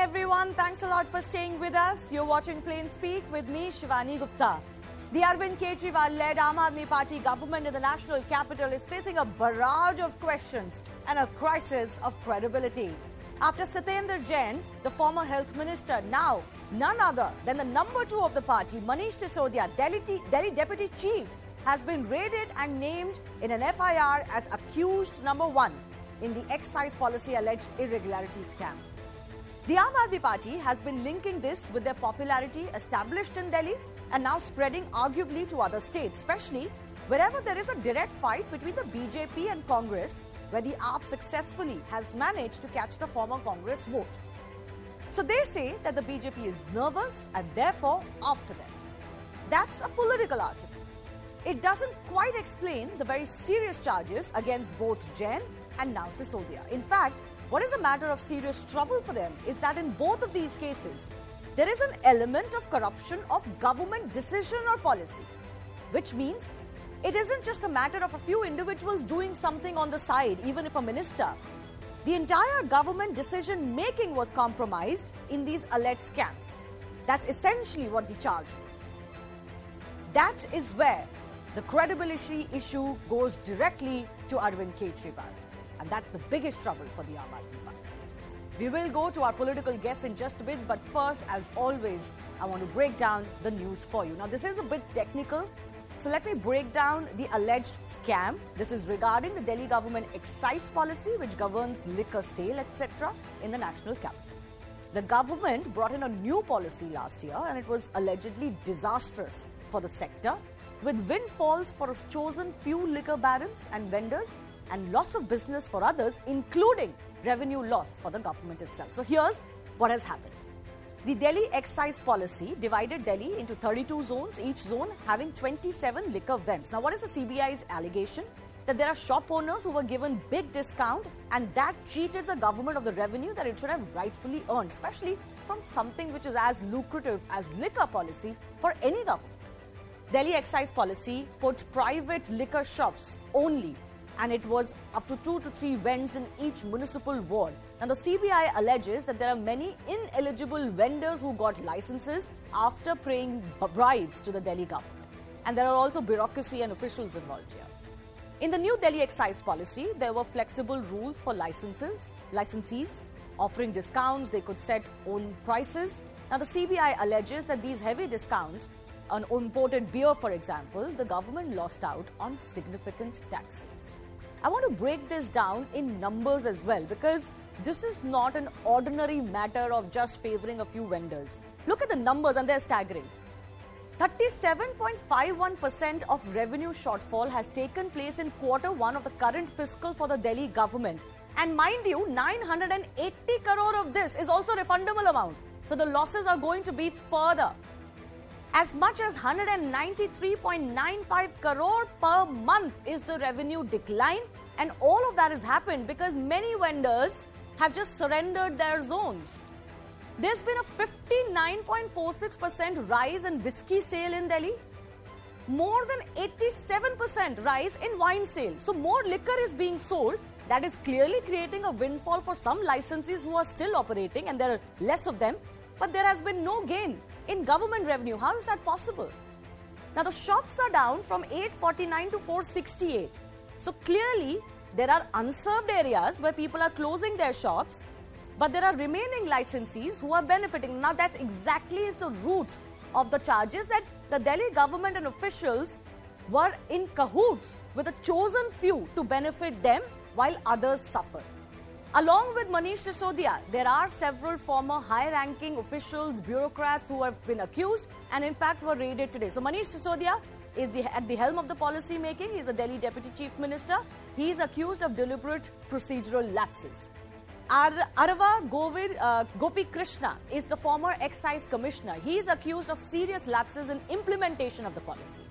everyone. Thanks a lot for staying with us. You're watching Plain Speak with me, Shivani Gupta. The Arvind Kejriwal-led Aam Aadmi Party government in the national capital is facing a barrage of questions and a crisis of credibility. After Sitendra Jain, the former health minister, now none other than the number 2 of the party, Manish Sisodia, Delhi deputy chief, has been raided and named in an FIR as accused number 1 in the excise policy alleged irregularity scam. The Aam Aadmi Party has been linking this with their popularity established in Delhi and now spreading arguably to other states, especially wherever there is a direct fight between the BJP and Congress, where the AAP successfully has managed to catch the former Congress vote. So they say that the BJP is nervous and therefore after them. That's a political argument. It doesn't quite explain the very serious charges against both Jain and now Sisodia. In fact, what is a matter of serious trouble for them is that in both of these cases, there is an element of corruption of government decision or policy, which means it isn't just a matter of a few individuals doing something on the side, even if a minister. The entire government decision making was compromised in these alleged scams. That's essentially what the charge is. That is where the credibility issue goes directly to Arvind Kejriwal. And that's the biggest trouble for the Aam Aadmi Party. We will go to our political guests in just a bit, but first, as always, I want to break down the news for you. Now, this is a bit technical, so let me break down the alleged scam. This is regarding the Delhi government excise policy, which governs liquor sale, etc. in the national capital. The government brought in a new policy last year, and it was allegedly disastrous for the sector, with windfalls for a chosen few liquor barons and vendors, and loss of business for others, including revenue loss for the government itself. So here's what has happened. The Delhi excise policy divided Delhi into 32 zones, each zone having 27 liquor vends. Now, what is the CBI's allegation? That there are shop owners who were given big discount and that cheated the government of the revenue that it should have rightfully earned, especially from something which is as lucrative as liquor policy for any government. Delhi excise policy put private liquor shops only, and it was up to 2 to 3 vends in each municipal ward. Now, the CBI alleges that there are many ineligible vendors who got licenses after paying bribes to the Delhi government. And there are also bureaucracy and officials involved here. In the new Delhi excise policy, there were flexible rules for licensees, offering discounts. They could set own prices. Now, the CBI alleges that these heavy discounts on imported beer, for example, the government lost out on significant taxes. I want to break this down in numbers as well, because this is not an ordinary matter of just favoring a few vendors. Look at the numbers and they're staggering. 37.51% of revenue shortfall has taken place in Q1 of the current fiscal for the Delhi government. And mind you, 980 crore of this is also refundable amount. So the losses are going to be further. As much as 193.95 crore per month is the revenue decline, and all of that has happened because many vendors have just surrendered their zones. There's been a 59.46% rise in whiskey sale in Delhi, more than 87% rise in wine sale. So more liquor is being sold. That is clearly creating a windfall for some licensees who are still operating, and there are less of them. But there has been no gain in government revenue. How is that possible? Now, the shops are down from 849 to 468. So clearly, there are unserved areas where people are closing their shops, but there are remaining licensees who are benefiting. Now, that's exactly the root of the charges, that the Delhi government and officials were in cahoots with a chosen few to benefit them while others suffered. Along with Manish Sisodia, there are several former high-ranking officials, bureaucrats who have been accused and in fact were raided today. So Manish Sisodia is at the helm of the policy making. He is the Delhi Deputy Chief Minister. He is accused of deliberate procedural lapses. Arava Gopi Krishna is the former excise commissioner. He is accused of serious lapses in implementation of the policy.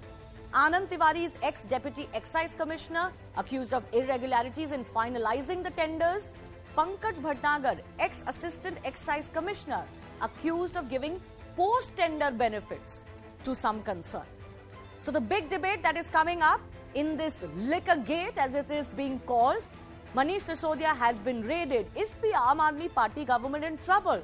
Anand Tiwari is ex-deputy excise commissioner, accused of irregularities in finalizing the tenders. Pankaj Bhatnagar, ex-assistant excise commissioner, accused of giving post-tender benefits to some concern. So the big debate that is coming up in this liquor gate, as it is being called, Manish Sisodia has been raided. Is the Aam Aadmi Party government in trouble?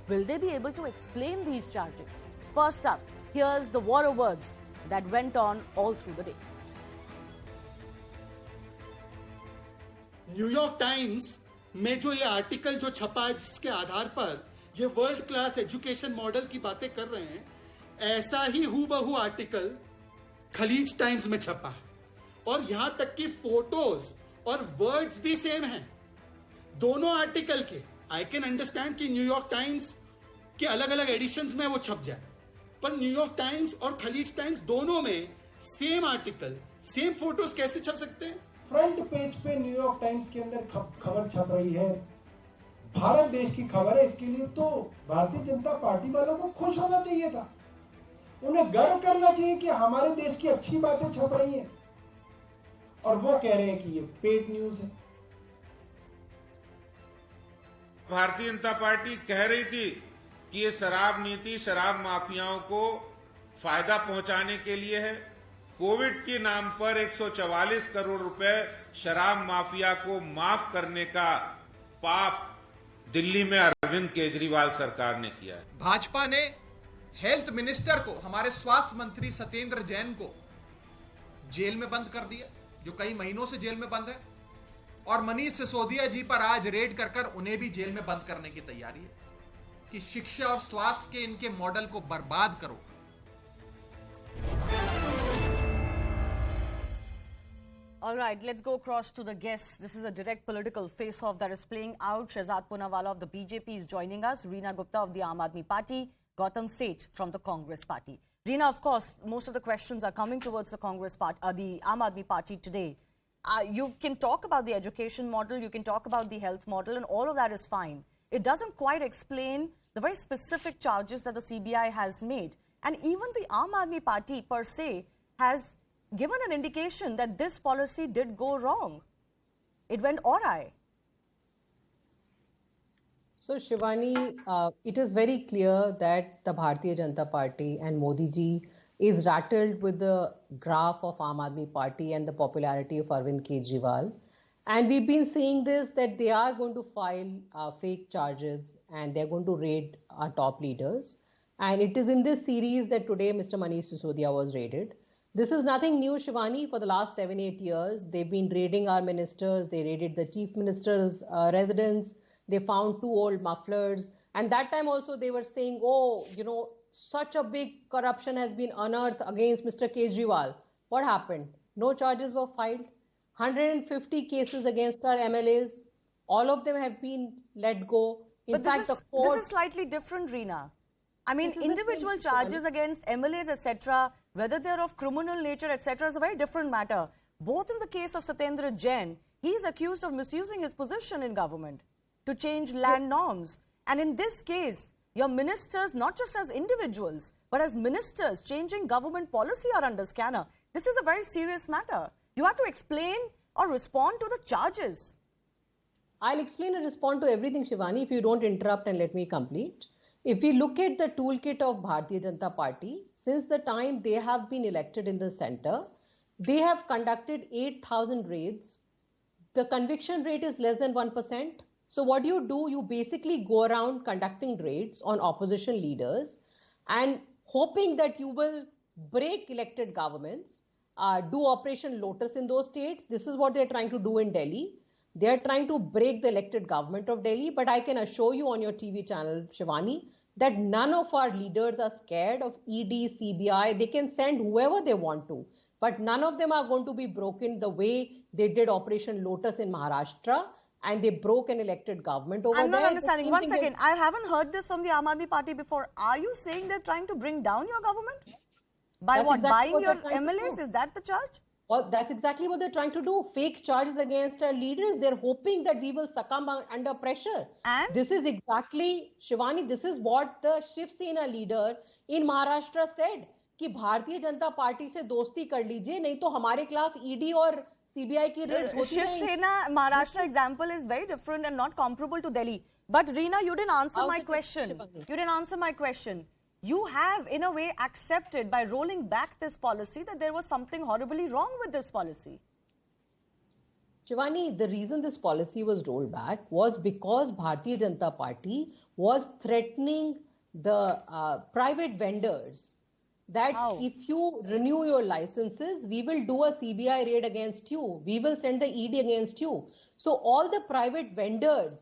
Will they be able to explain these charges? First up, here's the war of words that went on all through the day. New York times में जो ये article जो छपा है, जिसके आधार पर ये world class education model की बातें कर रहे हैं, ऐसा ही हूबहू आर्टिकल खलीज टाइम्स में छपा है और यहां तक कि फोटोज और वर्ड्स भी सेम हैं दोनों आर्टिकल के। आई कैन अंडरस्टैंड कि न्यूयॉर्क टाइम्स के अलग अलग एडिशंस में वो छप जाए, पर न्यूयॉर्क टाइम्स और खलीज टाइम्स दोनों में सेम आर्टिकल, सेम फोटोज कैसे छप सकते हैं? फ्रंट पेज पे न्यूयॉर्क टाइम्स के अंदर खबर छप रही है, भारत देश की खबर है। इसके लिए तो भारतीय जनता पार्टी वालों को खुश होना चाहिए था, उन्हें गर्व करना चाहिए कि हमारे देश की अच्छी बातें छप रही हैं, और वो कह रहे हैं कि ये पेड न्यूज है। भारतीय जनता पार्टी कह रही थी कि ये शराब नीति शराब माफियाओं को फायदा पहुंचाने के लिए है। कोविड के नाम पर 144 करोड़ रुपए शराब माफिया को माफ करने का पाप दिल्ली में अरविंद केजरीवाल सरकार ने किया है। भाजपा ने हेल्थ मिनिस्टर को, हमारे स्वास्थ्य मंत्री सत्येंद्र जैन को जेल में बंद कर दिया, जो कई महीनों से जेल में बंद है, और मनीष सिसोदिया जी पर आज रेड कर उन्हें भी जेल में बंद करने की तैयारी है कि शिक्षा और स्वास्थ्य के इनके मॉडल को बर्बाद करो। All right, let's go across to the guests. This is a direct political face-off that is playing out. Shehzad Poonawala of the BJP is joining us. Reena Gupta of the Aam Aadmi Party. Gautam Seth from the Congress Party. Reena, of course, most of the questions are coming towards the Congress Party, the Aam Aadmi Party today. You can talk about the education model, you can talk about the health model, and all of that is fine. It doesn't quite explain the very specific charges that the CBI has made. And even the Aam Aadmi Party per se has given an indication that this policy did go wrong. It went awry. So, Shivani, it is very clear that the Bharatiya Janata Party and Modi ji is rattled with the graph of Aam Aadmi Party and the popularity of Arvind Kejriwal. And we've been seeing this, that they are going to file fake charges and they're going to raid our top leaders. And it is in this series that today Mr. Manish Sisodia was raided. This is nothing new, Shivani. For the last 7-8 years, they've been raiding our ministers. They raided the chief minister's residence. They found 2 old mufflers. And that time also they were saying, oh, you know, such a big corruption has been unearthed against Mr. Kejriwal. What happened? No charges were filed. 150 cases against our MLAs. All of them have been let go. In fact, the court... This is slightly different, Reena. I mean, individual charges against MLAs, etc., whether they're of criminal nature, etc., is a very different matter. Both in the case of Satyendra Jain, he is accused of misusing his position in government to change land norms. And in this case, your ministers, not just as individuals, but as ministers, changing government policy are under scanner. This is a very serious matter. You have to explain or respond to the charges. I'll explain and respond to everything, Shivani, if you don't interrupt and let me complete. If we look at the toolkit of Bharatiya Janata Party, since the time they have been elected in the center, they have conducted 8,000 raids. The conviction rate is less than 1%. So what you do, you basically go around conducting raids on opposition leaders and hoping that you will break elected governments, do Operation Lotus in those states. This is what they're trying to do in Delhi. They're trying to break the elected government of Delhi, but I can assure you on your TV channel, Shivani, that none of our leaders are scared of ED, CBI. They can send whoever they want to, but none of them are going to be broken the way they did Operation Lotus in Maharashtra, and they broke an elected government over there. I'm not understanding. One second. I haven't heard this from the Aam Aadmi Party before. Are you saying they're trying to bring down your government? By what? Buying your MLAs? Is that the charge? Well, that's exactly what they're trying to do. Fake charges against our leaders. They're hoping that we will succumb under pressure. And? This is exactly, Shivani, this is what the Shiv Sena leader in Maharashtra said. कि Bharatiya Janata party से दोस्ती कर लीजिए, नहीं तो हमारे खिलाफ ED और CBI की रेड्स होती रहेंगी। Shiv Sena Maharashtra example is very different and not comparable to Delhi. But Reena, you didn't answer my question. You didn't answer my question. You have, in a way, accepted by rolling back this policy that there was something horribly wrong with this policy. Shivani, the reason this policy was rolled back was because Bharatiya Janata Party was threatening the private vendors that How? if you renew your licenses, we will do a CBI raid against you. We will send the ED against you. So all the private vendors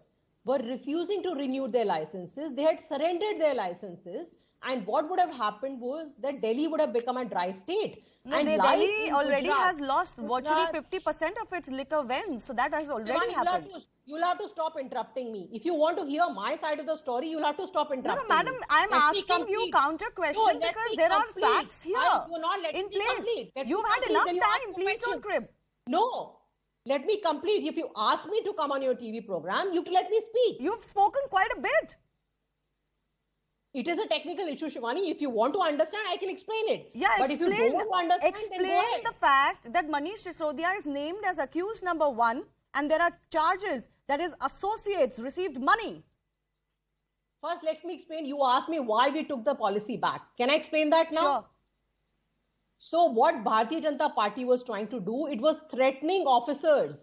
were refusing to renew their licenses. They had surrendered their licenses. And what would have happened was that Delhi would have become a dry state. No, And Delhi in already Gujarat- has lost virtually Gujarat- 50% of its liquor vends. So that has already Shivani, happened. you'll have to stop interrupting me. If you want to hear my side of the story, you'll have to stop No, interrupting madam, me. I'm Let me asking you complete. counter No, question let because me there are complete. facts here You're not letting in me place. complete. Let me You've had complete, enough then you ask time. me Please don't questions. crib. No. Let me complete. If you ask me to come on your TV program, you have to let me speak. You've spoken quite a bit. It is a technical issue, Shivani. If you want to understand, I can explain it. Yeah, but if you don't want to understand, then go explain ahead. the fact that Manish Sisodia is named as accused number 1 and there are charges that his associates received money. First, let me explain. You asked me why we took the policy back. Can I explain that now? Sure. So what Bharatiya Janata Party was trying to do, it was threatening officers.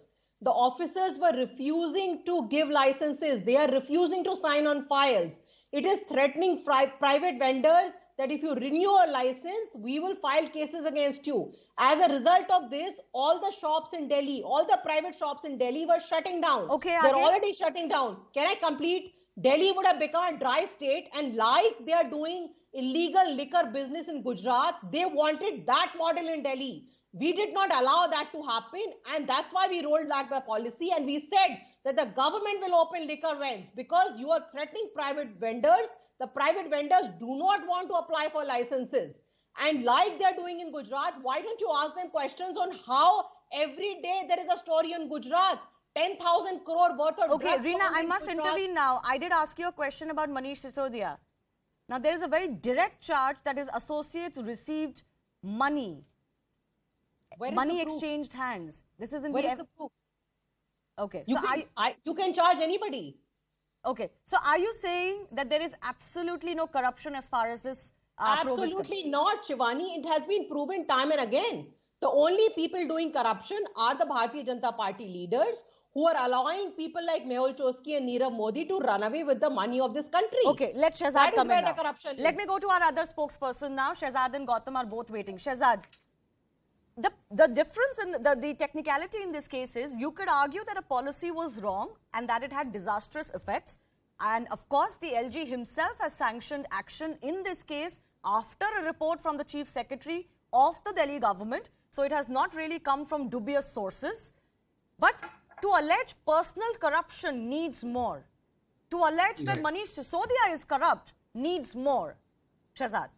The officers were refusing to give licenses. They are refusing to sign on files. It is threatening private vendors that if you renew a license, we will file cases against you. As a result of this, all the shops in Delhi, all the private shops in Delhi were shutting down. Okay, They're again? already shutting down. Can I complete? Delhi would have become a dry state, and like they are doing illegal liquor business in Gujarat, they wanted that model in Delhi. We did not allow that to happen, and that's why we rolled back the policy, and we said that the government will open liquor vends because you are threatening private vendors. The private vendors do not want to apply for licenses. And like they're doing in Gujarat, why don't you ask them questions on how every day there is a story in Gujarat? 10,000 crore worth of Okay, drugs Reena, found I in must Gujarat. intervene now. I did ask you a question about Manish Sisodia. Now, there is a very direct charge that his associates received money. Where is Money the proof? exchanged hands. This is in Where the... is the proof? Okay, You, so you can charge anybody. okay, so are you saying that there is absolutely no corruption as far as this probe is concerned? Absolutely not, Shivani. It has been proven time and again. The only people doing corruption are the Bharatiya Janata Party leaders who are allowing people like Mehul Choksky and Nirav Modi to run away with the money of this country. Okay, let Shehzad That is come where in the now. corruption Let is. me go to our other spokesperson now. Shehzad and Gautam are both waiting. Shehzad, the difference in the technicality in this case is you could argue that a policy was wrong and that it had disastrous effects. And of course, the LG himself has sanctioned action in this case after a report from the Chief Secretary of the Delhi government. So it has not really come from dubious sources. But to allege personal corruption needs more. To allege that Manish Sisodia is corrupt needs more. Shehzad.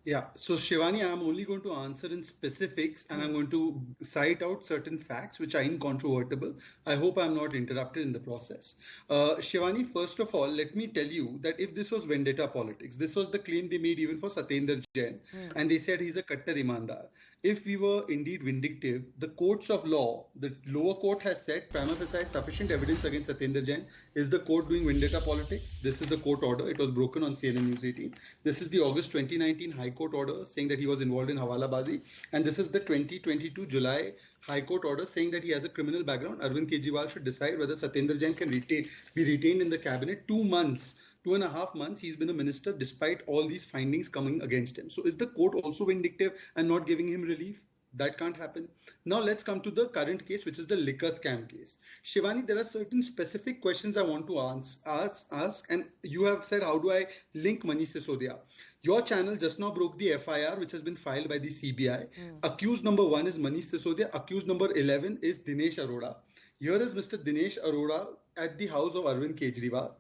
Yeah, so Shivani, I'm only going to answer in specifics and I'm going to cite out certain facts which are incontrovertible. I hope I'm not interrupted in the process. Shivani, first of all, let me tell you that if this was vendetta politics, this was the claim they made even for Satendra Jain, and they said he's a Kattar Imandar. If we were indeed vindictive, the courts of law, the lower court has said prima facie sufficient evidence against Satendra Jain. Is the court doing vendetta politics? This is the court order. It was broken on CNN News 18. This is the August 2019 High Court order saying that he was involved in Hawalabazi. And this is the 2022 July High Court order saying that he has a criminal background. Arvind Kejriwal should decide whether Satendra Jain can be retained in the cabinet. 2 months. 2.5 months he's been a minister despite all these findings coming against him. So is the court also vindictive and not giving him relief? That can't happen. Now let's come to the current case, which is the liquor scam case. Shivani, there are certain specific questions I want to ask, and you have said, how do I link Manish Sisodia? Your channel just now broke the FIR, which has been filed by the CBI. Accused number 1 is Manish Sisodia. Accused number 11 is Dinesh Arora. Here is Mr. Dinesh Arora at the house of Arvind Kejriwal.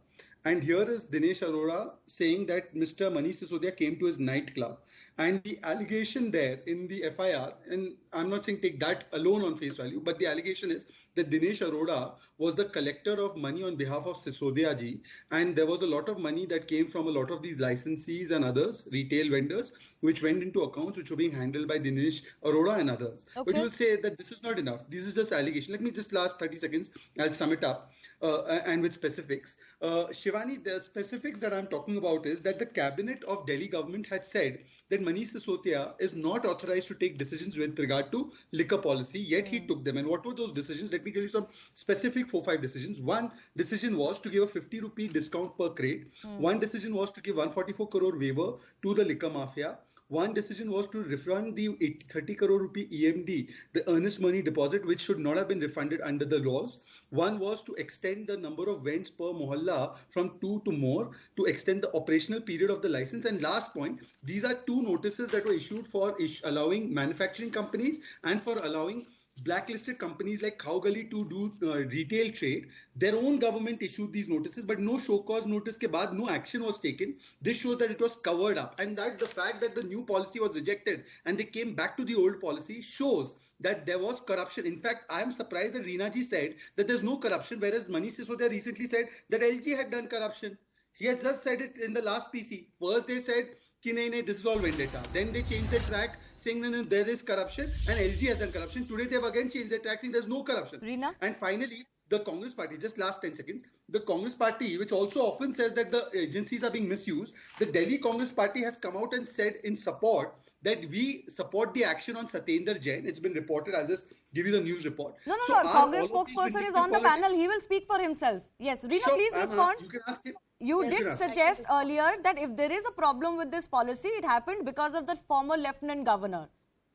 And here is Dinesh Arora saying that Mr. Manish Sisodia came to his nightclub. And the allegation there in the FIR, and I'm not saying take that alone on face value, but the allegation is that Dinesh Arora was the collector of money on behalf of Sisodia ji. And there was a lot of money that came from a lot of these licensees and others, retail vendors, which went into accounts which were being handled by Dinesh Arora and others. Okay. But you'll say that this is not enough. This is just allegation. Let me just last 30 seconds. I'll sum it up and with specifics. Shivani, the specifics that I'm talking about is that the cabinet of Delhi government had said that Manish Sisodia is not authorized to take decisions with regard to liquor policy, yet he took them. And what were those decisions? Let me tell you some specific 4-5 decisions. One decision was to give a 50 rupee discount per crate. One decision was to give 144 crore waiver to the liquor mafia. One decision was to refund the 30 crore rupee EMD, the earnest money deposit, which should not have been refunded under the laws. One was to extend the number of vents per mohalla from 2 to more, to extend the operational period of the license. And last point, these are 2 notices that were issued for allowing manufacturing companies and for allowing blacklisted companies like Cow Gully to do retail trade. Their own government issued these notices, but no show cause notice ke baad no action was taken. This shows that it was covered up, and that the fact that the new policy was rejected and they came back to the old policy shows that there was corruption. In fact, I am surprised that Reena ji said that there's no corruption, whereas Manish Sisodia recently said that LG had done corruption. He has just said it in the last PC. First they said कि नहीं, this is all vendetta. Then they changed the track saying no, there is corruption, and LG has done corruption. Today they've again changed the track saying there's no corruption. Reena? And finally, the Congress party, just last 10 seconds, the Congress party, which also often says that the agencies are being misused, the Delhi Congress party has come out and said in support that we support the action on Satyendra Jain. It's been reported. I'll just give you the news report. No. Congress spokesperson is on the panel. He will speak for himself. Yes, Reena, please respond. You can ask him. You did suggest earlier that if there is a problem with this policy, it happened because of the former lieutenant governor.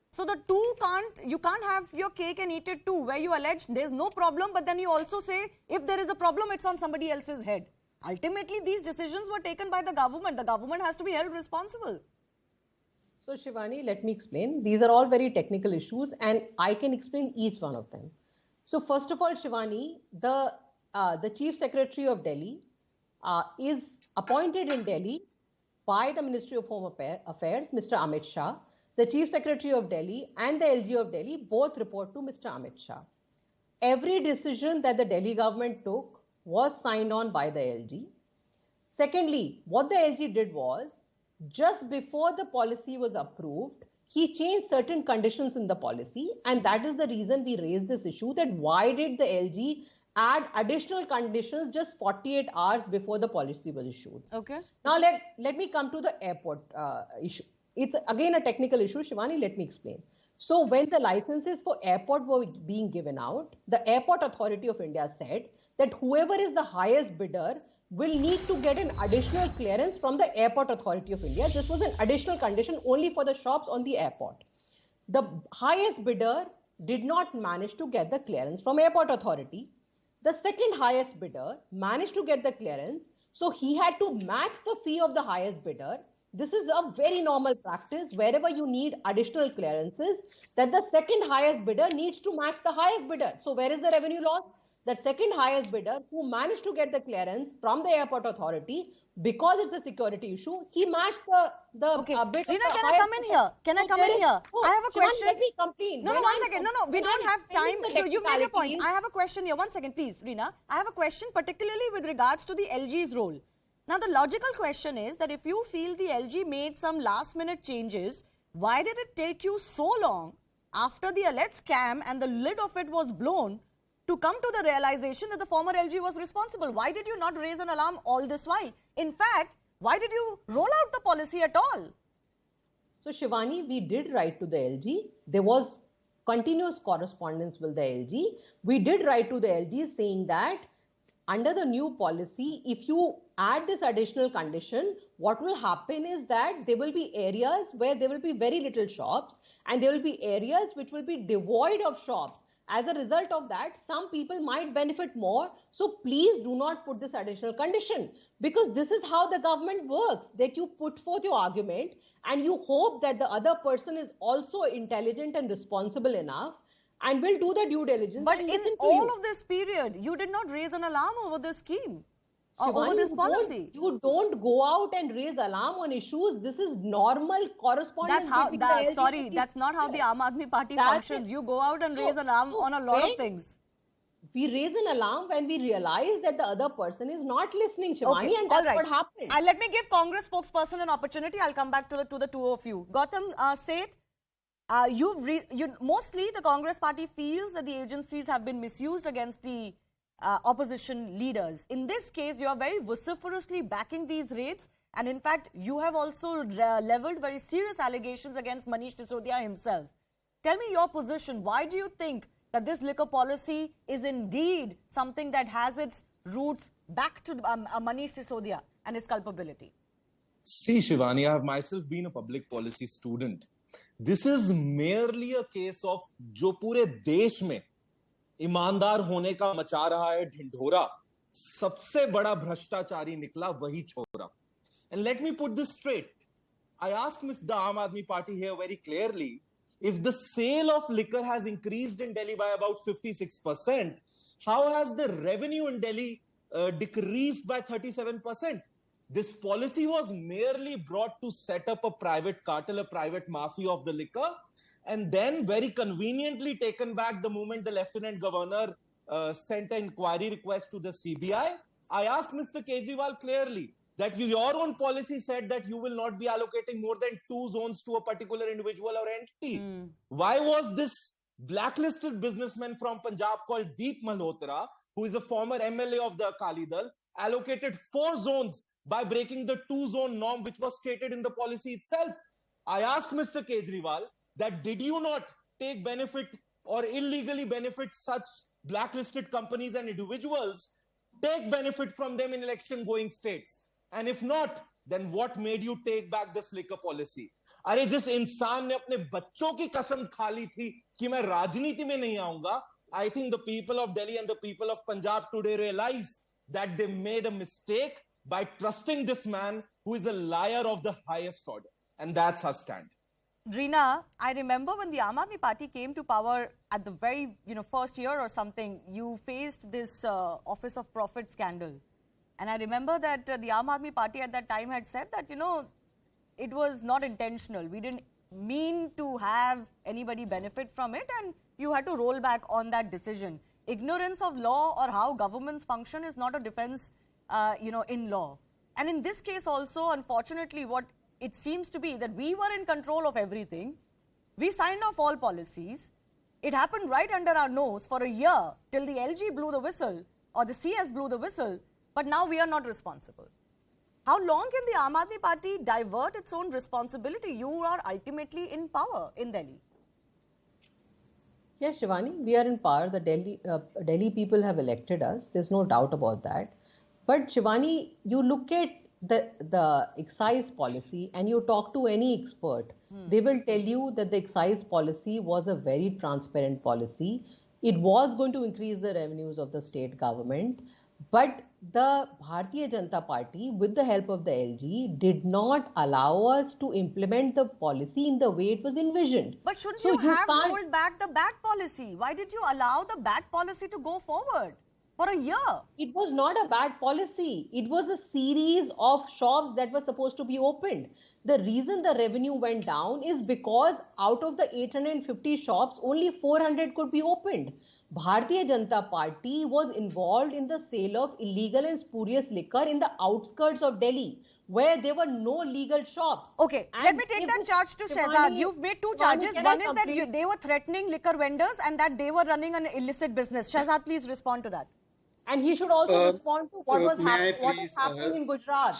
So the two you can't have your cake and eat it too, where you allege there's no problem, but then you also say if there is a problem, it's on somebody else's head. Ultimately, these decisions were taken by the government. The government has to be held responsible. So Shivani, let me explain. These are all very technical issues and I can explain each one of them. So first of all, Shivani, the Chief Secretary of Delhi is appointed in Delhi by the Ministry of Home Affairs, Mr. Amit Shah. The Chief Secretary of Delhi and the LG of Delhi both report to Mr. Amit Shah. Every decision that the Delhi government took was signed on by the LG. Secondly, what the LG did was, just before the policy was approved, he changed certain conditions in the policy, and that is the reason we raised this issue, that why did the LG add additional conditions just 48 hours before the policy was issued. Okay. Now let me come to the airport issue. It's again a technical issue. Shivani, let me explain. So when the licenses for airport were being given out, the Airport Authority of India said that whoever is the highest bidder will need to get an additional clearance from the Airport Authority of India. This was an additional condition only for the shops on the airport. The highest bidder did not manage to get the clearance from Airport Authority. The second highest bidder managed to get the clearance, so he had to match the fee of the highest bidder. This is a very normal practice wherever you need additional clearances, that the second highest bidder needs to match the highest bidder. So where is the revenue loss? That second highest bidder who managed to get the clearance from the Airport Authority, because it's a security issue, he matched the okay. bid. Reena, can I come in here? Can I come in here? I have a question. Let me complete. No, one second. No, we don't have time. You made your point. I have a question here. 1 second, please, Reena. I have a question particularly with regards to the LG's role. Now, the logical question is that if you feel the LG made some last-minute changes, why did it take you so long after the alleged scam and the lid of it was blown to come to the realization that the former LG was responsible? Why did you not raise an alarm all this while? In fact, why did you roll out the policy at all? So, Shivani, we did write to the LG. There was continuous correspondence with the LG. We did write to the LG saying that under the new policy, if you add this additional condition, what will happen is that there will be areas where there will be very little shops and there will be areas which will be devoid of shops. As a result of that, some people might benefit more. So please do not put this additional condition, because this is how the government works, that you put forth your argument and you hope that the other person is also intelligent and responsible enough and will do the due diligence. But in all of this period, you did not raise an alarm over this scheme or Shivani, over this policy. You don't go out and raise alarm on issues. This is normal correspondence. That's how, that's not how the Aam Aadmi Party functions. You go out and raise an alarm on a lot of things. We raise an alarm when we realize that the other person is not listening, Shivani, okay, and that's what happened. Let me give Congress spokesperson an opportunity. I'll come back to the two of you. Gautam, say it. Mostly the Congress party feels that the agencies have been misused against the opposition leaders. In this case, you are very vociferously backing these raids. And in fact, you have also leveled very serious allegations against Manish Sisodia himself. Tell me your position. Why do you think that this liquor policy is indeed something that has its roots back to Manish Sisodia and his culpability? See, Shivani, I have myself been a public policy student. This is merely a case of जो पूरे देश में ईमानदार होने का मचा रहा है ढिंढोरा, सबसे बड़ा भ्रष्टाचारी निकला वही छोरा. And let me put this straight. I asked the Aam Aadmi Party here very clearly, if the sale of liquor has increased in Delhi by about 56%, how has the revenue in Delhi decreased by 37%? This policy was merely brought to set up a private cartel, a private mafia of the liquor, and then very conveniently taken back the moment the Lieutenant Governor sent an inquiry request to the CBI. I asked Mr. Kejriwal clearly that your own policy said that you will not be allocating more than 2 zones to a particular individual or entity. Why was this blacklisted businessman from Punjab called Deep Malhotra, who is a former MLA of the Akali Dal, allocated 4 zones by breaking the 2-zone norm which was stated in the policy itself? I asked Mr. Kejriwal that did you not take benefit or illegally benefit such blacklisted companies and individuals, take benefit from them in election going states? And if not, then what made you take back this liquor policy? अरे जिस इंसान ने अपने बच्चों की कसम खा ली थी कि मैं राजनीति में नहीं आऊंगा, I think the people of Delhi and the people of Punjab today realize that they made a mistake by trusting this man who is a liar of the highest order. And that's our stand. Reena, I remember when the Aam Aadmi Party came to power at the very first year or something, you faced this Office of Profit scandal. And I remember that the Aam Aadmi Party at that time had said that, it was not intentional. We didn't mean to have anybody benefit from it, and you had to roll back on that decision. Ignorance of law or how governments function is not a defense, in law. And in this case also, unfortunately, what it seems to be that we were in control of everything. We signed off all policies. It happened right under our nose for a year till the LG blew the whistle or the CS blew the whistle, but now we are not responsible. How long can the Aam Aadmi Party divert its own responsibility? You are ultimately in power in Delhi. Yes, Shivani, we are in power. The Delhi people have elected us. There's no doubt about that. But Shivani, you look at the excise policy and you talk to any expert, they will tell you that the excise policy was a very transparent policy. It was going to increase the revenues of the state government, but the Bharatiya Janata Party, with the help of the LG, did not allow us to implement the policy in the way it was envisioned. But shouldn't you have rolled back the bad policy? Why did you allow the bad policy to go forward for a year? It was not a bad policy. It was a series of shops that were supposed to be opened. The reason the revenue went down is because out of the 850 shops, only 400 could be opened. Bharatiya Janata Party was involved in the sale of illegal and spurious liquor in the outskirts of Delhi, where there were no legal shops. Okay, let me take that charge to Shehzad. You've made 2 charges. One is that they were threatening liquor vendors and that they were running an illicit business. Shehzad, please respond to that. And he should also respond to what was happening in Gujarat.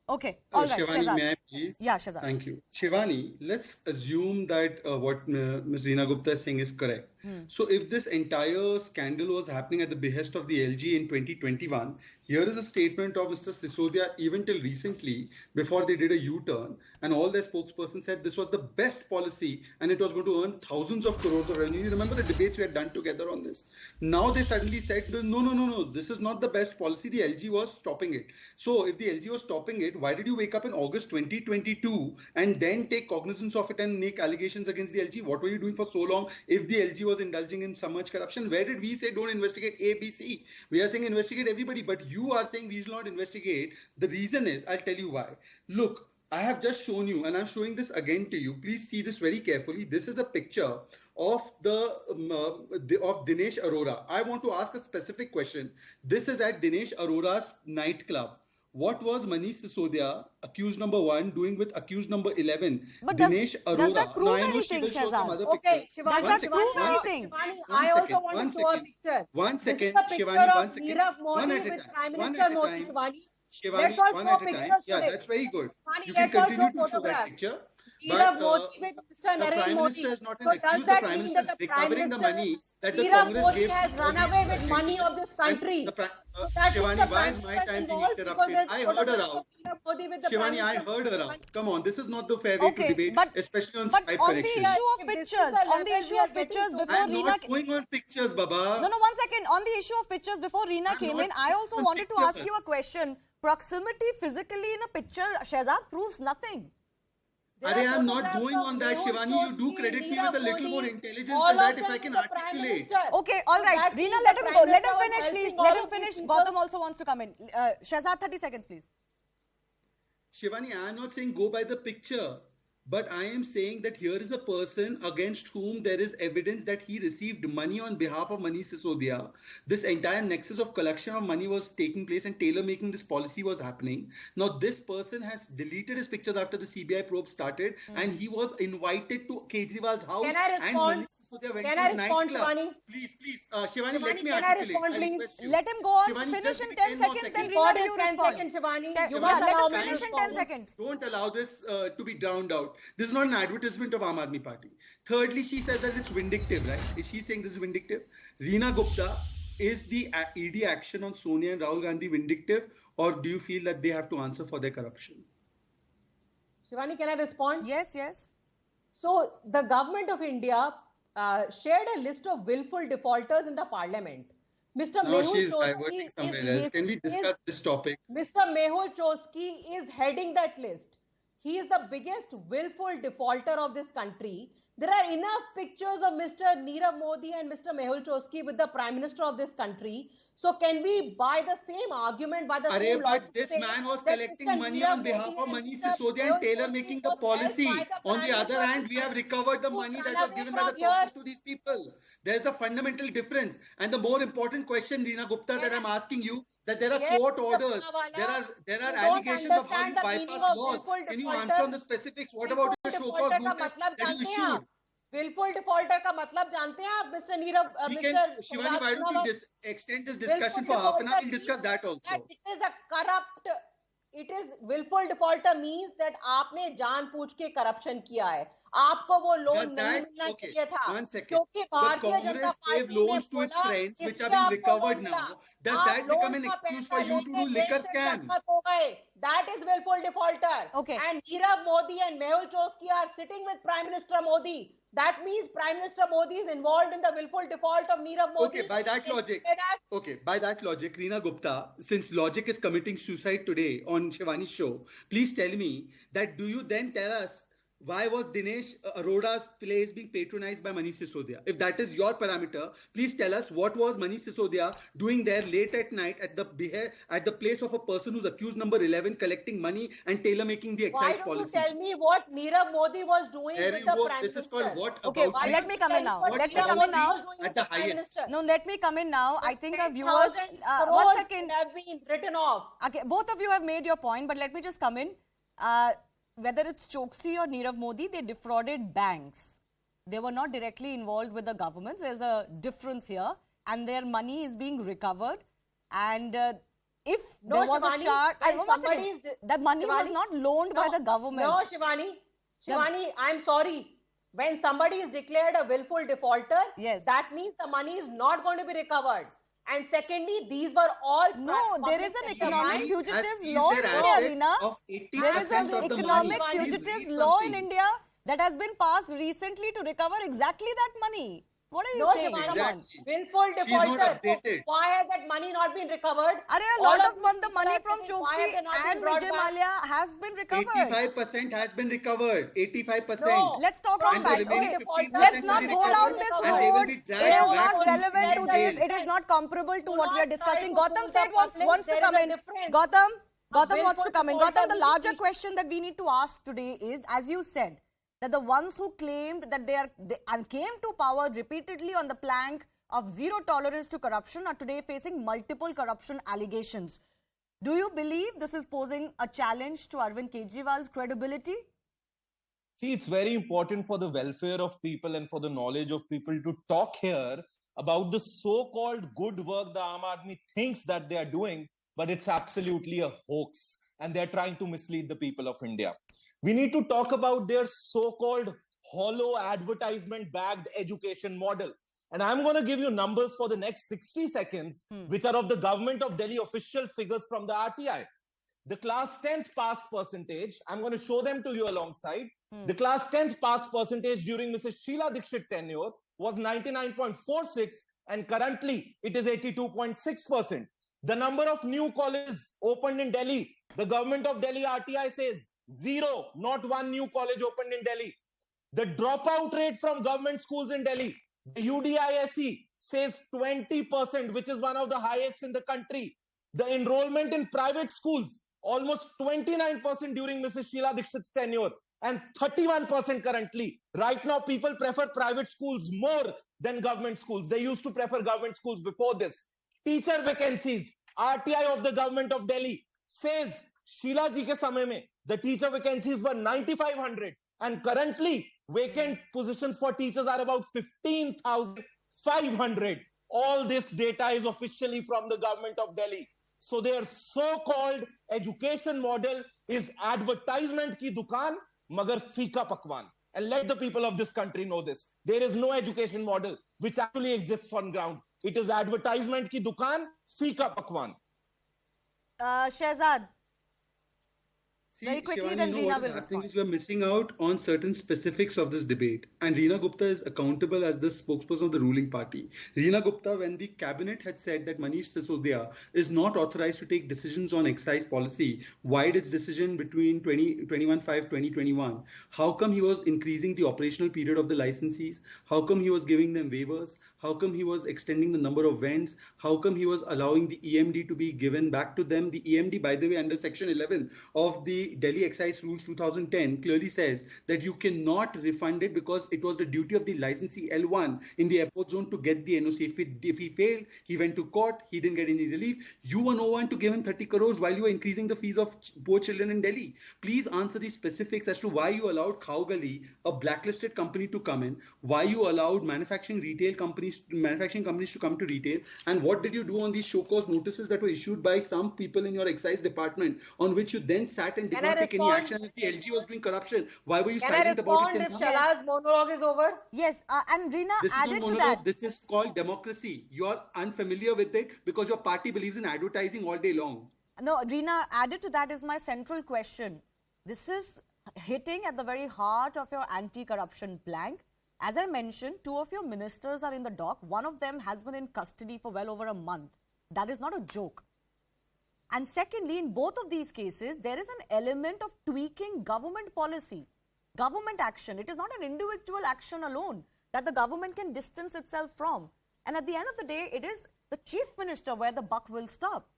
Okay, all right, Shivani, Shehzad. may I please? Yeah, Shehzad. Thank you. Shivani, let's assume that what Ms. Reena Gupta is saying is correct. So if this entire scandal was happening at the behest of the LG in 2021, here is a statement of Mr. Sisodia even till recently, before they did a U-turn, and all their spokesperson said this was the best policy and it was going to earn thousands of crores of revenue. You remember the debates we had done together on this? Now they suddenly said, no, this is not the best policy. The LG was stopping it. So if the LG was stopping it, why did you wake up in August 2022 and then take cognizance of it and make allegations against the LG? What were you doing for so long if the LG was indulging in so much corruption? Where did we say don't investigate A, B, C? We are saying investigate everybody, but you are saying we should not investigate. The reason is, I'll tell you why. Look, I have just shown you, and I'm showing this again to you. Please see this very carefully. This is a picture of of Dinesh Arora. I want to ask a specific question. This is at Dinesh Arora's nightclub. What was Manish Sisodia, accused number 1, doing with accused number 11? But Dinesh Arora. does that prove now, I know anything, she will show some Shehzad? other Okay, pictures. Shivani, Does that prove anything? I also want to show a picture. One second, This is a Shivani, picture one of second. Nirav One Modi at a with time. Prime One Minister at a Modi, time. Shivani. Let's Shivani, all one show at a time. pictures Yeah, today. that's very good. Shivani, You can let's all continue show to show that photographs. picture. Nirav But Modi with Mr. the Narendra Prime Modi. Minister is not an So does accused. The that Prime mean Minister that is the Prime recovering the Minister money that the Nirav Congress Modi gave has to all run these away with money gentlemen. of this And country? the So that means Shivani, the why Prime is my Minister is time being involved because interrupted? there's I heard her photograph out. of Nirav Modi with the Prime Shivani, I Minister. heard her out. Come on, this is not the fair way to Okay, debate, but especially on but Skype on the correction. issue of If this is pictures, the on the level issue we are of getting pictures to, before I'm Reena. not going on pictures, Baba. No, 1 second. On the issue of pictures before Reena I'm came not in, I going also on wanted to ask pictures. you a question. Proximity physically in a picture, Shehzad, proves nothing. There Arey, are I'm not photographs going of on that, Mehul Shivani. You do Choksi, credit me Nirav with a little more Modi, intelligence all than that of if I them can with the Prime articulate. Minister. Okay, all So right. that Reena, means let the him Prime go. Let Minister him was finish, please. helping Let all him of these finish. people. Gautam also wants to come in. Shehzad, 30 seconds, please. Shivani, I am not saying go by the picture, but I am saying that here is a person against whom there is evidence that he received money on behalf of Manish Sisodia. This entire nexus of collection of money was taking place and tailor making this policy was happening. Now, this person has deleted his pictures after the CBI probe started, and he was invited to Kejriwal's house. Can I And respond? Manish Sisodia went Can to I his respond, nightclub. Shivani? Please, Shivani, let Shivani, me can I articulate. respond, I please? request you. Let him go on. Shivani, Finish just in give 10 me 10 more seconds, then seconds. Reena, God will is you 10 respond? seconds, Shivani. You Yeah, must let allow him me finish to in 10 respond. seconds. Don't allow this to be drowned out. This is not an advertisement of Aam Aadmi Party. Thirdly, she says that it's vindictive, right? Is she saying this is vindictive? Reena Gupta, is the ED action on Sonia and Rahul Gandhi vindictive, or do you feel that they have to answer for their corruption? Shivani, can I respond? Yes, yes. So the government of India shared a list of willful defaulters in the parliament. Mr. Now Mehul she's Choksi diverting somewhere else. Can we discuss this topic? Mr. Mehul Choksi is heading that list. He is the biggest willful defaulter of this country. There are enough pictures of Mr. Nirav Modi and Mr. Mehul Choksi with the Prime Minister of this country. So can we buy the same argument, by the same logic? But this man was that collecting Mr. money Nirav on behalf Modi of and Manish Mr. Sisodia and Mehul Taylor Choksi making the was helped policy. by the On the Prime other Minister of hand, this we have country recovered the to money that run was away given by the from here? Congress to these people. There's a fundamental difference. And the more important question, Reena Gupta, that I'm asking you, that there are Yes, court Mr. orders, Poonawala, there are you don't allegations of how you understand the bypass meaning of laws. willful Can you defaulter? answer on the specifics? What about your show cause defaulter का notice मतलब that you जानते हैं issued? आप? Willful defaulter का मतलब जानते हैं आप, Mr. Nirav, Shivani, why don't you extend this discussion for half an hour? We'll discuss that also. It is a corrupt. It is willful defaulter means that आपने जानबूझ के corruption किया है. आपको वो लोन नहीं मिलना चाहिए था. One second. क्योंकि The Bharatiya Janata Congress party gave ने loans to its बोला, friends, which are इसलिए being आपको recovered लोन now. मिला. Does आप that become लोन an का excuse पैसा for you to लेके do liquor देश से scam? बदमत हो गए. That is willful defaulter. Okay. And Nirav Modi and Mehul Choksi are sitting with Prime Minister Modi. That means Prime Minister Modi is involved in the willful default of Nirav Modi. Okay, by that logic, Reena Gupta, since logic is committing suicide today on Shivani's show, please tell me that do you then tell us why was Dinesh Arora's place being patronized by Manish Sisodia? If that is your parameter, please tell us what was Manish Sisodia doing there late at night at the place of a person who's accused number 11 collecting money and tailor making the excise policy. Why don't you tell me what Nirav Modi was doing with the Prime Minister? This is called what Okay, about let me come in now. What Let me come in now. At the highest. No, let me come in now. I think our viewers. 1 crores second. have been written off. Okay, both of you have made your point, but let me just come in. Whether it's Choksi or Nirav Modi, they defrauded banks. They were not directly involved with the governments. There's a difference here, and their money is being recovered. And if No, there was Shivani, a charge, when one somebody second, is- that money was Shivani, not loaned by the government. No, Shivani, I'm sorry. When somebody is declared a willful defaulter, Yes. that means the money is not going to be recovered. And secondly, these were all No, there is an economic Has fugitives seized law in their India, assets Reena. of 80% There is an of the economic money. Please fugitives read law in something. India that has been passed recently to recover exactly that money. What are you No, saying? Shivani, Come on. Exactly. willful She's not defaulter. updated. Why has that money not been recovered? A All lot of these the people money are from saying, why have Choksi they not been and brought Vijay back? Mallya has been recovered. 85% has been recovered. 85%. No. Let's talk on And the facts. remaining Okay, 15% let's will not be go recovered, down this and they will road. be It dragged is back not to relevant to jail. this. It is not comparable to Do what we are not discussing. try to Gautam fool said the wants public. to There come is a in. difference. Gautam wants willful to come in. defaulter Gautam, the means larger he- question that we need to ask today is, as you said, that the ones who claimed that they came to power repeatedly on the plank of zero tolerance to corruption are today facing multiple corruption allegations. Do you believe this is posing a challenge to Arvind Kejriwal's credibility? See, it's very important for the welfare of people and for the knowledge of people to talk here about the so-called good work the Aam Aadmi thinks that they are doing, but it's absolutely a hoax. And they're trying to mislead the people of India. We need to talk about their so-called hollow advertisement bagged education model. And I'm going to give you numbers for the next 60 seconds, which are of the government of Delhi official figures from the RTI. The class 10th pass percentage, I'm going to show them to you alongside. The class 10th pass percentage during Mrs. Sheila Dikshit tenure was 99.46, and currently it is 82.6%. The number of new colleges opened in Delhi, the government of Delhi RTI says 0, not one new college opened in Delhi. The dropout rate from government schools in Delhi, the UDISE says 20%, which is one of the highest in the country. The enrollment in private schools, almost 29% during Mrs. Sheila Dikshit's tenure and 31% currently. Right now, people prefer private schools more than government schools. They used to prefer government schools before this. Teacher vacancies, RTI of the government of Delhi says Sheila ji ke samay mein, the teacher vacancies were 9,500 and currently vacant positions for teachers are about 15,500. All this data is officially from the government of Delhi. So their so-called education model is advertisement ki dukaan, magar fika pakwan. And let the people of this country know this. There is no education model which actually exists on ground. It is advertisement ki dukaan, fika pakwan. Shehzad. See, Very quickly, Shivani, then you know Reena what is will happening respond. is we are missing out on certain specifics of this debate. And Reena Gupta is accountable as the spokesperson of the ruling party. Reena Gupta, when the cabinet had said that Manish Sisodia is not authorized to take decisions on excise policy, wide its decision between 2021, how come he was increasing the operational period of the licensees? How come he was giving them waivers? How come he was extending the number of vents? How come he was allowing the EMD to be given back to them? The EMD, by the way, under Section 11 of the Delhi Excise Rules 2010 clearly says that you cannot refund it because it was the duty of the licensee L1 in the airport zone to get the NOC. If he failed, he went to court, he didn't get any relief. You were no one to give him 30 crores while you were increasing the fees of poor children in Delhi. Please answer the specifics as to why you allowed Khao Gali, a blacklisted company, to come in, why you allowed manufacturing companies to come to retail, and what did you do on these show cause notices that were issued by some people in your excise department on which you then sat and did not take any action? If the LG was doing corruption, why were you silent about it? If Shalaz's monologue is over? Yes, and Reena This is added not to monologue. that. This is called democracy. You're unfamiliar with it because your party believes in advertising all day long. No, Reena, added to that is my central question. This is hitting at the very heart of your anti-corruption plank. As I mentioned, 2 of your ministers are in the dock. One of them has been in custody for well over a month. That is not a joke. And secondly, in both of these cases, there is an element of tweaking government policy, government action. It is not an individual action alone that the government can distance itself from. And at the end of the day, it is the chief minister where the buck will stop.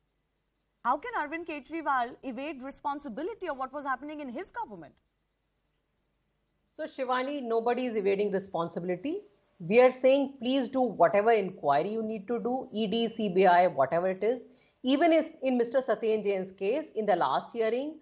How can Arvind Kejriwal evade responsibility of what was happening in his government? So Shivani, nobody is evading responsibility. We are saying please do whatever inquiry you need to do, ED, CBI, whatever it is. Even if in Mr. Satyen Jain's case, in the last hearing,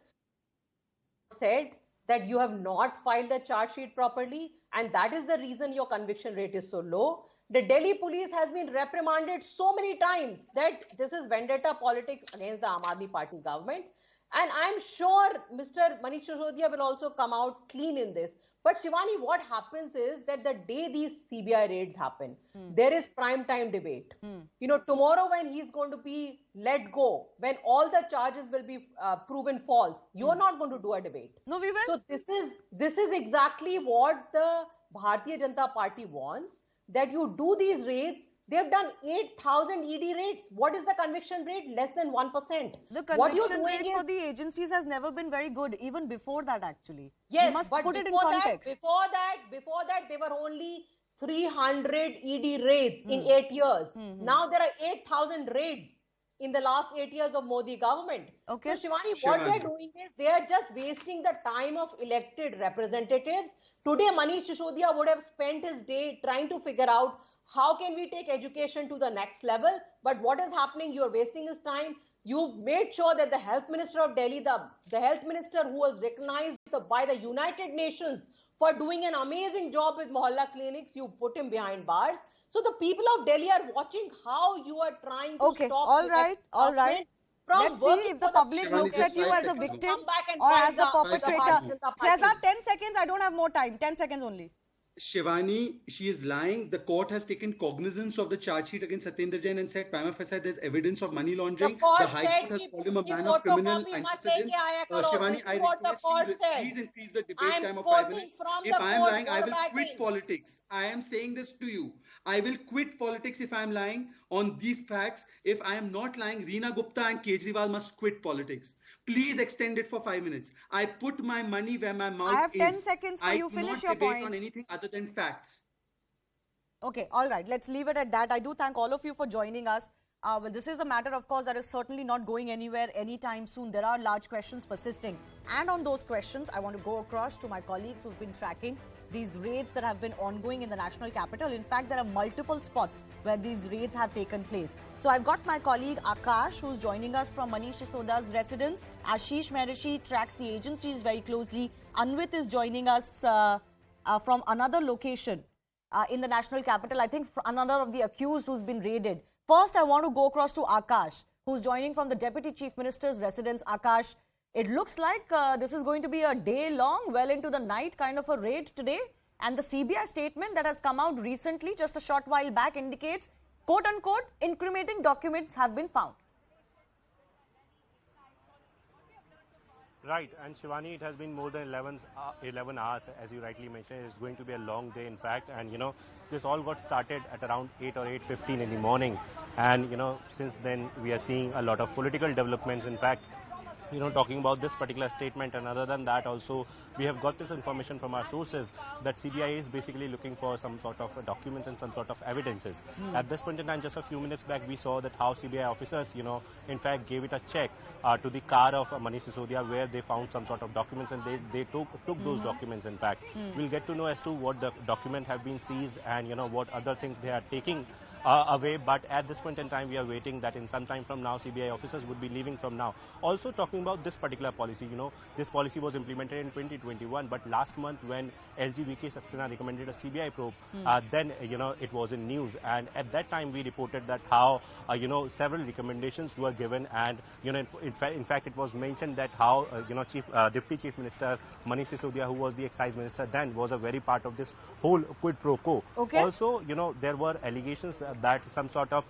said that you have not filed the charge sheet properly, and that is the reason your conviction rate is so low. The Delhi police has been reprimanded so many times that this is vendetta politics against the Aam Aadmi Party government. And I'm sure Mr. Manish Sisodia will also come out clean in this. But Shivani, what happens is that the day these CBI raids happen, there is prime time debate. You know, tomorrow when he's going to be let go, when all the charges will be proven false, you are not going to do a debate. No, we will. So this is exactly what the Bharatiya Janata Party wants, that you do these raids. They've done 8,000 ED raids. What is the conviction rate? Less than 1%. The conviction rate for the agencies has never been very good, even before that actually. Yes, you must but put it in before context. Before that, there were only 300 ED raids in 8 years. Now there are 8,000 raids in the last 8 years of Modi government. Okay. So Shivani, what they're doing is they are just wasting the time of elected representatives. Today, Manish Sisodia would have spent his day trying to figure out how can we take education to the next level. But what is happening? You're wasting his time. You made sure that the health minister of Delhi, the health minister who was recognized by the United Nations for doing an amazing job with Mohalla clinics, you put him behind bars. So the people of Delhi are watching how you are trying to stop. All right. from Let's see working if the for public Shivani, looks just at you 5 as a seconds. victim Come back and or fight as the the perpetrator. Bharatiya Janata Party. Shehzad, 10 seconds. I don't have more time. 10 seconds only. Shivani, she is lying. The court has taken cognizance of the charge sheet against Satyendra Jain and said prima facie there's evidence of money laundering. The court High said Court has कि called him a man of criminal photocopy मत antecedents. लेके आया करो. Shivani, This I is what the request court you, said. please increase the debate I'm time of 5 quoting minutes. from If the I am court lying, I will verbatim. quit politics. I am saying this to you. I will quit politics if I am lying on these facts. If I am not lying, Reena Gupta and Kejriwal must quit politics. Please extend it for 5 minutes. I put my money where my mouth is. I have 10 seconds for you. I do Finish not your debate point. on anything other than facts. Okay, all right. Let's leave it at that. I do thank all of you for joining us. Well, this is a matter, of course, that is certainly not going anywhere anytime soon. There are large questions persisting. And on those questions, I want to go across to my colleagues who've been tracking these raids that have been ongoing in the national capital. In fact, there are multiple spots where these raids have taken place. So I've got my colleague Akash, who's joining us from Manish Sisodia's residence. Ashish Maharishi tracks the agencies very closely. Anvit is joining us from another location in the national capital. I think another of the accused who's been raided. First, I want to go across to Akash, who's joining from the Deputy Chief Minister's residence. Akash, it looks like this is going to be a day-long, well into the night kind of a raid today. And the CBI statement that has come out recently, just a short while back, indicates, quote-unquote, incriminating documents have been found. Right, and Shivani, it has been more than 11 hours, as you rightly mentioned. It's going to be a long day, in fact, and you know, this all got started at around 8 or 8:15 in the morning, and you know, since then we are seeing a lot of political developments. In fact, you know, talking about this particular statement, and other than that also we have got this information from our sources that CBI is basically looking for some sort of documents and some sort of evidences. At this point in time, just a few minutes back, we saw that how CBI officers, you know, in fact gave it a check to the car of Manish Sisodia, where they found some sort of documents, and they took those documents. In fact, we'll get to know as to what the document have been seized and you know what other things they are taking away, but at this point in time we are waiting that in some time from now CBI officers would be leaving from now. Also talking about this particular policy, you know, this policy was implemented in 2021, but last month when LG VK Saxena recommended a CBI probe, then you know it was in news, and at that time we reported that how you know several recommendations were given, and you know in fact it was mentioned that how you know Deputy Chief Minister Manish Sisodia, who was the excise minister then, was a very part of this whole quid pro quo. Okay. Also, you know, there were allegations that some sort of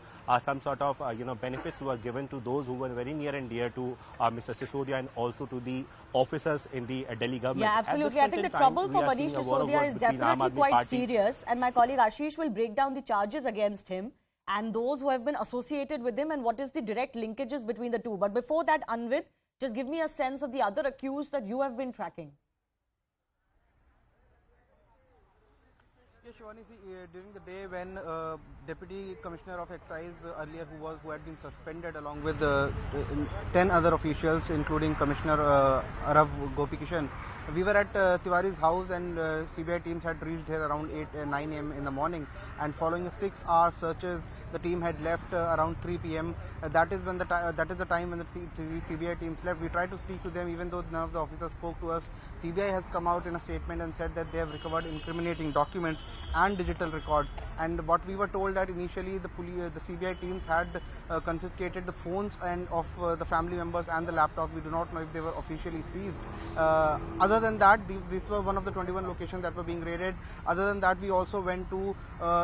you know benefits were given to those who were very near and dear to Mr. Sisodia and also to the officers in the Delhi government. Yeah, absolutely. I think the trouble for Manish Sisodia is definitely quite serious, and my colleague Ashish will break down the charges against him and those who have been associated with him and what is the direct linkages between the two. But before that, Anvit, just give me a sense of the other accused that you have been tracking. Yes, Shivani, during the day when Deputy Commissioner of Excise earlier who had been suspended along with 10 other officials, including Commissioner Arav Gopikishan, we were at Tiwari's house, and CBI teams had reached here around 9 a.m. in the morning, and following a 6-hour searches, the team had left around 3 p.m. That is the time when the CBI teams left. We tried to speak to them, even though none of the officers spoke to us. CBI has come out in a statement and said that they have recovered incriminating documents and digital records. And what we were told that initially the CBI teams had confiscated the phones and of the family members and the laptops. We do not know if they were officially seized. Other than that, these were one of the 21 locations that were being raided. Other than that, we also went to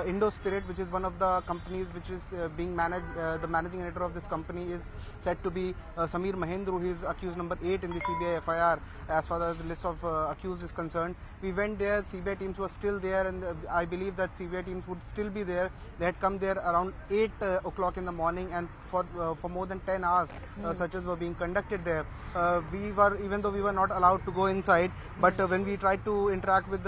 Indo Spirit, which is one of the companies which is being managed. The managing editor of this company is said to be Samir Mahendru. He is accused number 8 in the CBI FIR as far as the list of accused is concerned. We went there, CBI teams were still there, and I believe that CBI teams would still be there. They had come there around 8 o'clock in the morning, and for more than 10 hours searches were being conducted there. Even though we were not allowed to go inside, but when we tried to interact with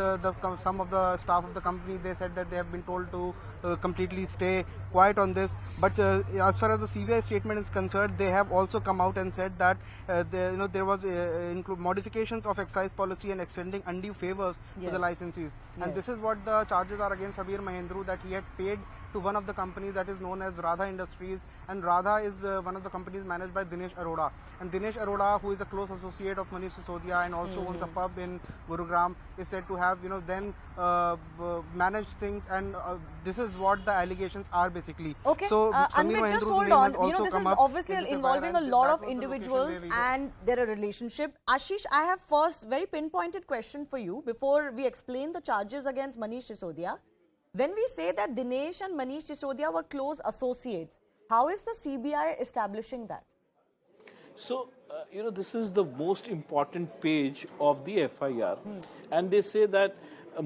some of the staff of the company, they said that they have been told to completely stay quiet on this. But as far as the CBI statement is concerned, they have also come out and said that there was modifications of excise policy and extending undue favors to the licensees. And this is what the charges are against Sabir Mahendru that he had paid to one of the companies that is known as Radha Industries, and Radha is one of the companies managed by Dinesh Arora. And Dinesh Arora, who is a close associate of Manish Sisodia and also owns a pub in Gurugram, is said to have managed things, and this is what the allegations are basically. Okay, so Anmit, just hold on. This is obviously involving a lot of individuals and their relationship. Ashish, I have first very pinpointed question for you before we explain the charges against Manish Sisodia. When we say that Dinesh and Manish Sisodia were close associates, how is the CBI establishing that? So, this is the most important page of the FIR. And they say that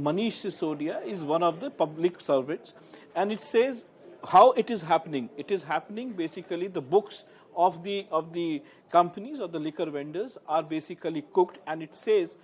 Manish Sisodia is one of the public servants. And it says how it is happening. It is happening basically the books of the companies or the liquor vendors are basically cooked, and it says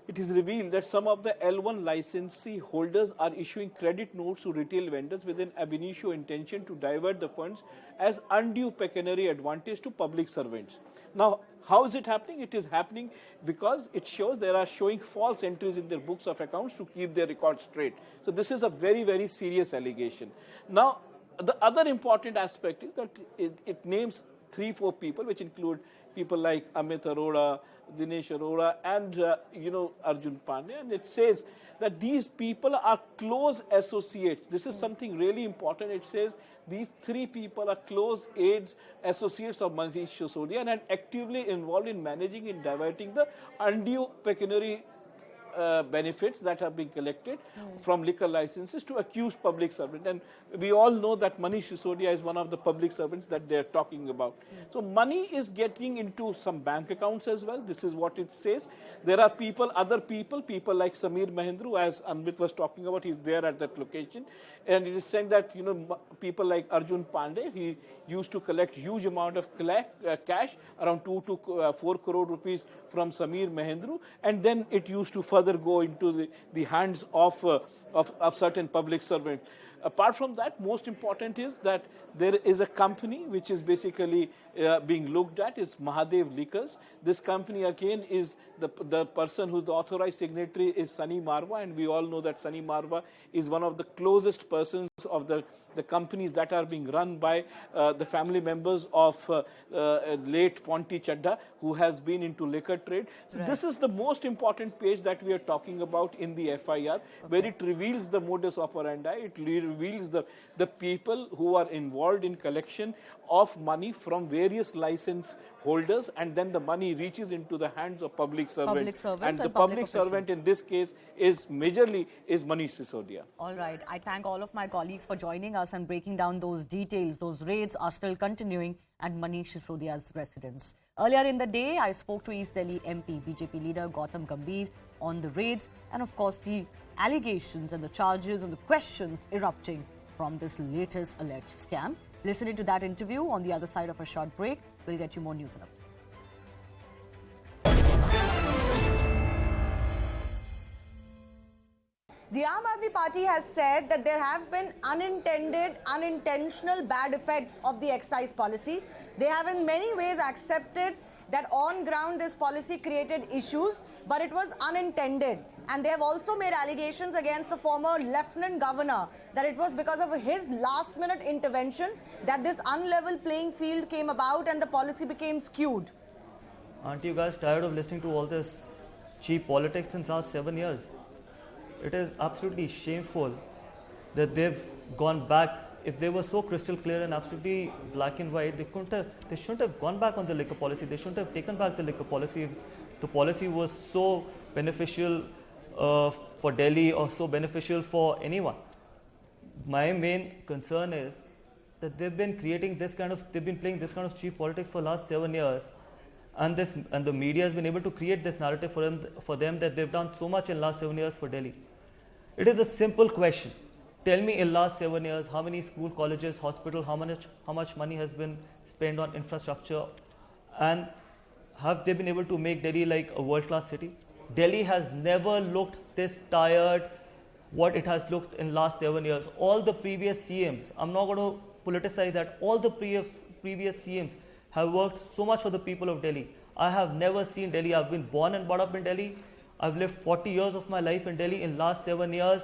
it is revealed that some of the L1 licensee holders are issuing credit notes to retail vendors with an ab initio intention to divert the funds as undue pecuniary advantage to public servants. Now, how is it happening? It is happening because it shows they are showing false entries in their books of accounts to keep their records straight. So this is a very, very serious allegation. Now, the other important aspect is that it names 3-4 people, which include people like Amit Arora, Dinesh Arora, and Arjun Pandey, and it says that these people are close associates. This is something really important. It says these 3 people are close aides, associates of Manish Sisodia, and are actively involved in managing and diverting the undue pecuniary benefits that have been collected from liquor licenses to accused public servants. And we all know that Manish Sisodia is one of the public servants that they are talking about. So money is getting into some bank accounts as well. This is what it says. There are other people like Samir Mahendru, as Anmit was talking about, he's there at that location. And it is saying that, people like Arjun Pandey, he used to collect huge amount of cash, around 2 to 4 crore rupees from Samir Mahendru, and then it used to further go into the hands of certain public servants. Apart from that, most important is that there is a company which is basically being looked at, is Mahadev Liquors. This company again is the person who's the authorized signatory is Sunny Marwa, and we all know that Sunny Marwa is one of the closest persons of the companies that are being run by the family members of late Ponti Chadda, who has been into liquor trade. So this is the most important page that we are talking about in the FIR, where it reveals the modus operandi, it reveals the people who are involved in collection of money from various license holders, and then the money reaches into the hands of public servants. And the public servant in this case is majorly Manish Sisodia. All right. I thank all of my colleagues for joining us and breaking down those details. Those raids are still continuing at Manish Sisodia's residence. Earlier in the day, I spoke to East Delhi MP, BJP leader Gautam Gambhir on the raids and, of course, the allegations and the charges and the questions erupting from this latest alleged scam. Listening to that interview on the other side of a short break. We'll get you more news and updates. The Aam Aadmi Party has said that there have been unintentional bad effects of the excise policy. They have in many ways accepted that on ground this policy created issues, but it was unintended. And they have also made allegations against the former Lieutenant Governor that it was because of his last-minute intervention that this unlevel playing field came about and the policy became skewed. Aren't you guys tired of listening to all this cheap politics since last 7 years? It is absolutely shameful that they've gone back. If they were so crystal clear and absolutely black and white, they shouldn't have gone back on the liquor policy. They shouldn't have taken back the liquor policy. If the policy was so beneficial for Delhi or so beneficial for anyone. My main concern is that they've been playing this kind of cheap politics for the last 7 years, and the media has been able to create this narrative for them that they've done so much in the last 7 years for Delhi. It is a simple question. Tell me, in the last 7 years, how many school, colleges, hospitals, how much money has been spent on infrastructure, and have they been able to make Delhi like a world-class city? Delhi has never looked this tired what it has looked in the last 7 years. All the previous CMs, I'm not going to politicize that, all the previous CMs have worked so much for the people of Delhi. I have never seen Delhi. I've been born and brought up in Delhi. I've lived 40 years of my life in Delhi. In the last 7 years,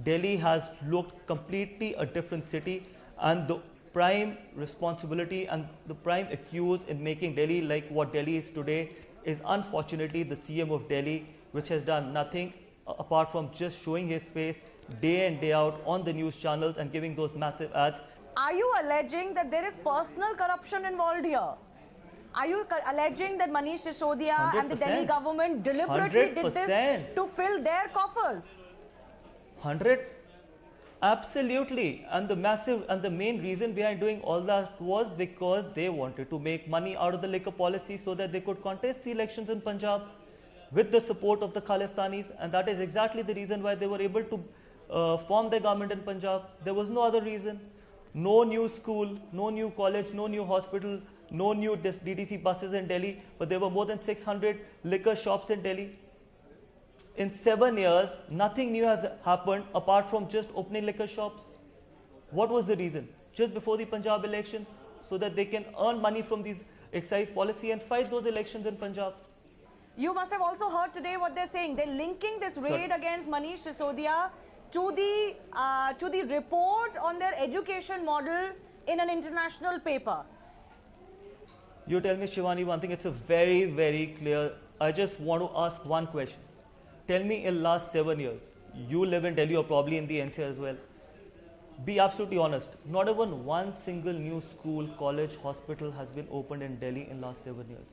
Delhi has looked completely a different city, and the prime responsibility and the prime accused in making Delhi like what Delhi is today is unfortunately the CM of Delhi, which has done nothing apart from just showing his face day in day out on the news channels and giving those massive ads. Are you alleging that there is personal corruption involved here? Are you alleging that Manish Sisodia 100%. and the Delhi government deliberately did this 100%. to fill their coffers? 100, absolutely. And the main reason behind doing all that was because they wanted to make money out of the liquor policy so that they could contest the elections in Punjab with the support of the Khalistanis, and that is exactly the reason why they were able to form their government in Punjab. There was no other reason. No new school, no new college, no new hospital, no new DTC buses in Delhi, but there were more than 600 liquor shops in Delhi. In 7 years, nothing new has happened apart from just opening liquor shops. What was the reason? Just before the Punjab election, so that they can earn money from these excise policy and fight those elections in Punjab. You must have also heard today what they're saying. They're linking this raid against Manish Sisodia to the report on their education model in an international paper. You tell me, Shivani, one thing, it's a very, very clear. I just want to ask one question. Tell me, in last 7 years, you live in Delhi or probably in the NCR as well. Be absolutely honest. Not even one single new school, college, hospital has been opened in Delhi in last 7 years.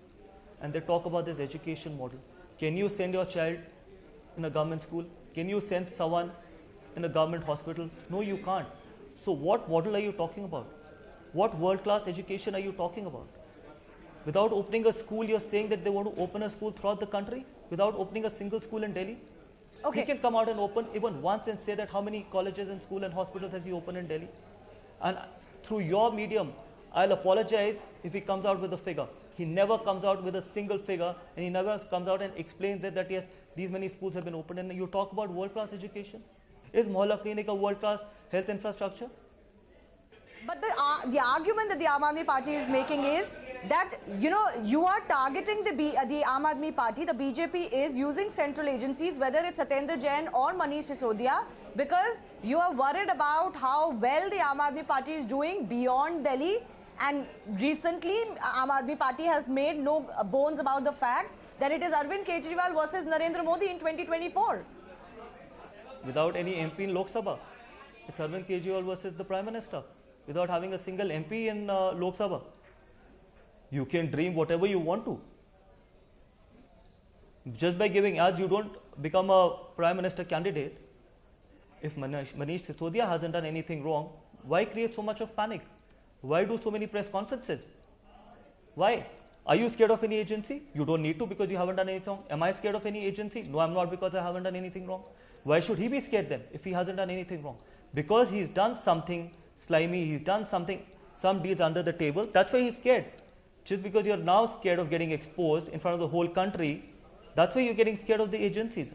And they talk about this education model. Can you send your child in a government school? Can you send someone in a government hospital? No, you can't. So what model are you talking about? What world-class education are you talking about? Without opening a school, you're saying that they want to open a school throughout the country without opening a single school in Delhi? Okay. He can come out and open even once and say that how many colleges and schools and hospitals has he opened in Delhi? And through your medium, I'll apologize if he comes out with a figure. He never comes out with a single figure, and he never comes out and explains that yes, these many schools have been opened. And you talk about world-class education. Is Mohalla Clinic a world-class health infrastructure? But the argument that the Aam Aadmi Party is making is that, you know, you are targeting the Aam Aadmi Party, the BJP is using central agencies, whether it's Satendra Jain or Manish Sisodia, because you are worried about how well the Aam Aadmi Party is doing beyond Delhi. And recently, Aam Aadmi Party has made no bones about the fact that it is Arvind Kejriwal versus Narendra Modi in 2024. Without any MP in Lok Sabha, it's Arvind Kejriwal versus the Prime Minister. Without having a single MP in Lok Sabha, you can dream whatever you want to. Just by giving ads, you don't become a Prime Minister candidate. If Manish Sisodia hasn't done anything wrong, why create so much of panic? Why do so many press conferences? Why? Are you scared of any agency? You don't need to because you haven't done anything wrong. Am I scared of any agency? No, I'm not, because I haven't done anything wrong. Why should he be scared then if he hasn't done anything wrong? Because he's done something slimy, he's done some deeds under the table, that's why he's scared. Just because you're now scared of getting exposed in front of the whole country, that's why you're getting scared of the agencies.